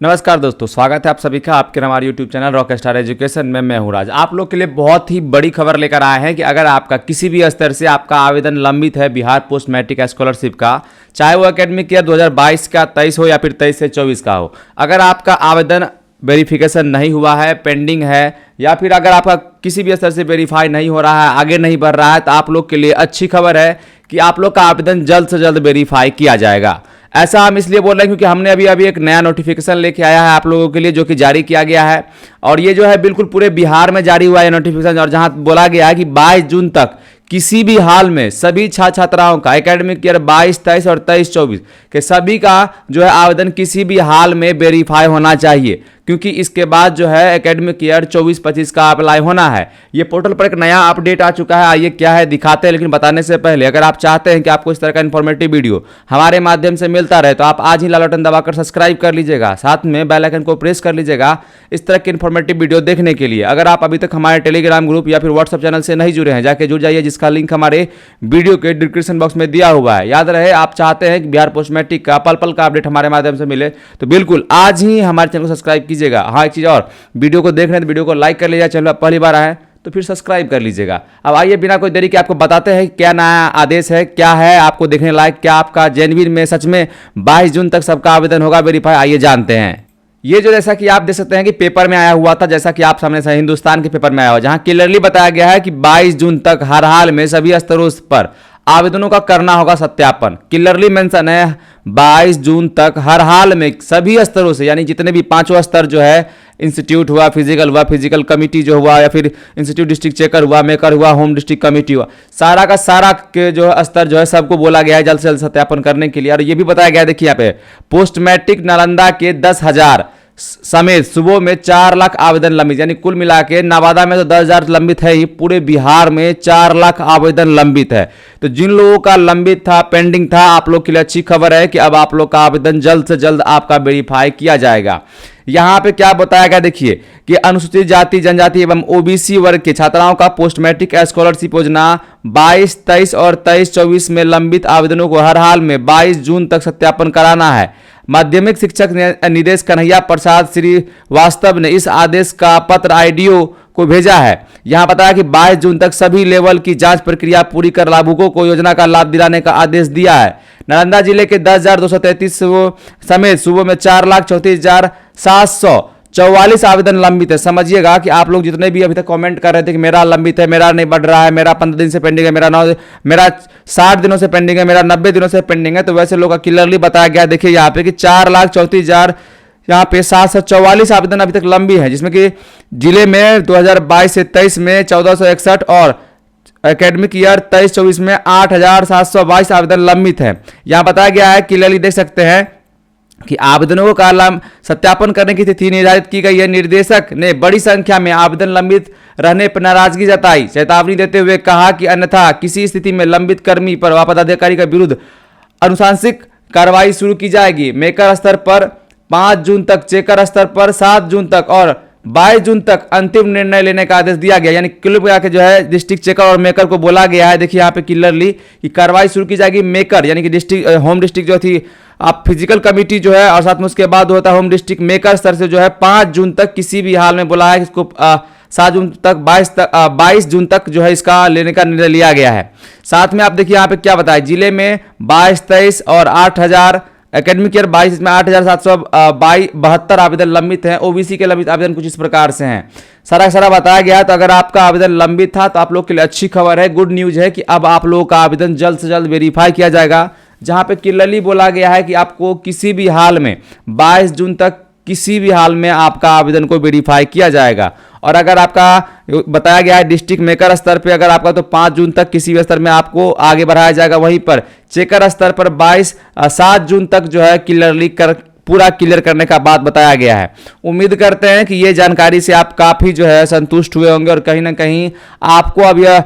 नमस्कार दोस्तों, स्वागत है आप सभी का आपके हमारे YouTube channel rock star education में। मैं हूं राज। आप लोग के लिए बहुत ही बड़ी खबर लेकर आए हैं कि अगर आपका किसी भी स्तर से आपका आवेदन लंबित है बिहार पोस्ट मैट्रिक स्कॉलरशिप का, चाहे वो एकेडमिक ईयर 2022 का 23 हो या फिर 23 से 24 का हो, अगर आपका आवेदन वेरिफिकेशन नहीं हुआ है, पेंडिंग है, या फिर अगर आपका किसी भी स्तर से वेरीफाई नहीं हो रहा है, आगे नहीं बढ़ रहा है, तो आप लोग के लिए अच्छी खबर है कि आप लोग का आवेदन जल्द से जल्द वेरीफाई किया जाएगा। ऐसा हम इसलिए बोल रहे हैं क्योंकि हमने अभी एक नया नोटिफिकेशन लेके आया है आप लोगों के लिए, जो कि जारी किया गया है। और ये जो है बिल्कुल पूरे बिहार में जारी हुआ है नोटिफिकेशन, और जहां बोला गया है कि 22 जून तक किसी भी हाल में सभी छात्र छात्राओं का एकेडमिक ईयर 22-23 और 23-24 के सभी का जो है आवेदन किसी भी हाल में वेरीफाई होना चाहिए, क्योंकि इसके बाद जो है एकेडमिक ईयर 24-25 का अप्लाई होना है। ये पोर्टल पर एक नया अपडेट आ चुका है, आइए क्या है दिखाते हैं। लेकिन बताने से पहले अगर आप चाहते हैं कि आपको इस तरह का इन्फॉर्मेटिव वीडियो हमारे माध्यम से मिलता रहे, तो आप आज ही लाल बटन दबाकर सब्सक्राइब कर लीजिएगा, साथ में बेल आइकन को प्रेस कर लीजिएगा इस तरह के इन्फॉर्मेटिव वीडियो देखने के लिए। अगर आप अभी तक हमारे टेलीग्राम ग्रुप या फिर व्हाट्सएप चैनल से नहीं जुड़े हैं, जाके जुड़ जाइए, जिसका लिंक हमारे वीडियो के डिस्क्रिप्शन बॉक्स में दिया हुआ है। याद रहे, आप चाहते हैं कि बिहार पोस्ट मैट्रिक का पल पल का अपडेट हमारे माध्यम से मिले, तो बिल्कुल आज ही हमारे चैनल को सब्सक्राइब कीजिएगा। हाँ, एक चीज़ और, वीडियो को देख रहे हैं तो वीडियो को लाइक कर लीजिएगा, चैनल पहली बार आए तो फिर सब्सक्राइब कर लीजिएगा। अब आइए बिना कोई देरी के आपको बताते हैं क्या नया आदेश है, क्या है आपको देखने लायक, क्या आपका जेनविन में सच में 22 जून तक सबका आवेदन होगा वेरीफाई। आइए जानते हैं। ये जो जैसा कि आप देख सकते हैं कि पेपर में आया हुआ था, जैसा कि आप सामने से हिंदुस्तान के पेपर में आया हुआ, जहां क्लियरली बताया गया है कि 22 जून तक हर हाल में सभी स्तरों पर आवेदनों का करना होगा सत्यापन। क्लियरली मेंशन है 22 जून तक हर हाल में सभी स्तरों से, यानी जितने भी पांचों स्तर जो है, इंस्टीट्यूट हुआ, फिजिकल कमिटी जो हुआ, या फिर इंस्टीट्यूट डिस्ट्रिक्ट चेकर हुआ, मेकर हुआ, होम डिस्ट्रिक्ट कमिटी हुआ, सारा का सारा के जो स्तर जो है सबको बोला गया है जल्द से जल्द सत्यापन करने के लिए। और ये भी बताया गया है, देखिए यहाँ पे पोस्ट मैट्रिक नालंदा के 10,000 समेत सुबह में 4 लाख आवेदन लंबित, यानी कुल मिला के नवादा में तो 10,000 लंबित है ही, पूरे बिहार में 4 लाख आवेदन लंबित है। तो जिन लोगों का लंबित था, पेंडिंग था, आप लोग के लिए अच्छी खबर है कि अब आप लोग का आवेदन जल्द से जल्द आपका वेरीफाई किया जाएगा। यहां पे क्या बताया गया, देखिए कि अनुसूचित जाति जनजाति एवं ओबीसी वर्ग के छात्राओं का पोस्ट मैट्रिक स्कॉलरशिप योजना 22, 23 और 23-24 में लंबित आवेदनों को हर हाल में 22 जून तक सत्यापन कराना है। माध्यमिक शिक्षक निदेश कन्हैया प्रसाद श्रीवास्तव ने इस आदेश का पत्र आईडीओ को भेजा है। यहां बताया कि 22 जून तक सभी लेवल की जांच प्रक्रिया पूरी कर लाभुकों को योजना का लाभ दिलाने का आदेश दिया है। नालंदा जिले के 10,233 समेत सुबह में 4,34,744 आवेदन लंबित है। समझिएगा कि आप लोग जितने भी अभी तक कमेंट कर रहे थे कि मेरा लंबित है, मेरा नहीं बढ़ रहा है, मेरा 15 दिन से पेंडिंग है, मेरा 60 दिनों से पेंडिंग है, मेरा 90 दिनों से पेंडिंग है, तो वैसे लोग का क्लियरली बताया गया। देखिए यहाँ पे कि 4,34,000 यहाँ पे 744 आवेदन अभी तक लंबी है, जिसमें कि जिले में 2022 से 23 में 1461 और एकेडमिक ईयर 23-24 में 8,722 आवेदन लंबित है। यहां बताया गया है, क्लियरली देख सकते हैं कि आवेदनों का सत्यापन करने की तिथि निर्धारित की गई है। निर्देशक ने बड़ी संख्या में आवेदन लंबित रहने पर नाराजगी जताई, चेतावनी देते हुए कहा कि अन्यथा किसी स्थिति में लंबित कर्मी पर व पदाधिकारी के विरुद्ध अनुशासनिक कार्रवाई शुरू की जाएगी। मेकर स्तर पर 5 जून तक, चेकर स्तर पर 7 जून तक और 22 जून तक अंतिम निर्णय लेने का आदेश दिया गया। यानी कुल मिला के जो है डिस्ट्रिक्ट चेकर और मेकर को बोला गया है, देखिए यहाँ पे क्लियरली कि कार्रवाई शुरू की जाएगी। मेकर यानी कि डिस्ट्रिक्ट होम डिस्ट्रिक्ट जो थी आप फिजिकल कमिटी जो है, और साथ में उसके बाद होता है होम डिस्ट्रिक्ट, मेकर स्तर से जो है 5 जून तक किसी भी हाल में बोला है कि इसको 7 जून तक 22 जून तक जो है इसका लेने का निर्णय लिया गया है। साथ में आप देखिए यहाँ पे क्या बताया, जिले में 22-23 और 8,000 एकेडमिक ईयर 22 में 8,772 आवेदन लंबित हैं। ओबीसी के लंबित आवेदन कुछ इस प्रकार से हैं, सारा बताया गया। तो अगर आपका आवेदन लंबित था तो आप लोग के लिए अच्छी खबर है, गुड न्यूज है कि अब आप लोगों का आवेदन जल्द से जल्द वेरीफाई किया जाएगा। जहां पे क्लियरली बोला गया है कि आपको किसी भी हाल में 22 जून तक किसी भी हाल में आपका आवेदन को वेरीफाई किया जाएगा। और अगर आपका बताया गया है डिस्ट्रिक्ट मेकर स्तर पे अगर आपका, तो 5 जून तक किसी भी स्तर में आपको आगे बढ़ाया जाएगा। वहीं पर चेकर स्तर पर 7 जून तक जो है क्लियरली पूरा क्लियर करने का बात बताया गया है। उम्मीद करते हैं कि ये जानकारी से आप काफी जो है संतुष्ट हुए होंगे, और कहीं ना कहीं आपको अब यह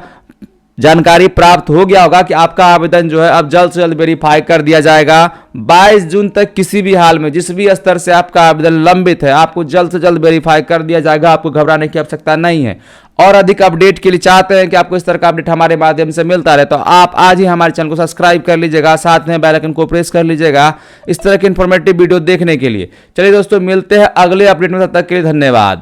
जानकारी प्राप्त हो गया होगा कि आपका आवेदन जो है अब जल्द से जल्द वेरीफाई कर दिया जाएगा। 22 जून तक किसी भी हाल में जिस भी स्तर से आपका आवेदन लंबित है, आपको जल्द से जल्द वेरीफाई कर दिया जाएगा। आपको घबराने की आवश्यकता नहीं है। और अधिक अपडेट के लिए चाहते हैं कि आपको इस तरह का अपडेट हमारे माध्यम से मिलता रहे, तो आप आज ही हमारे चैनल को सब्सक्राइब कर लीजिएगा, साथ में बेल आइकन को प्रेस कर लीजिएगा इस तरह की इंफॉर्मेटिव वीडियो देखने के लिए। चलिए दोस्तों, मिलते हैं अगले अपडेट में, तब तक के लिए धन्यवाद।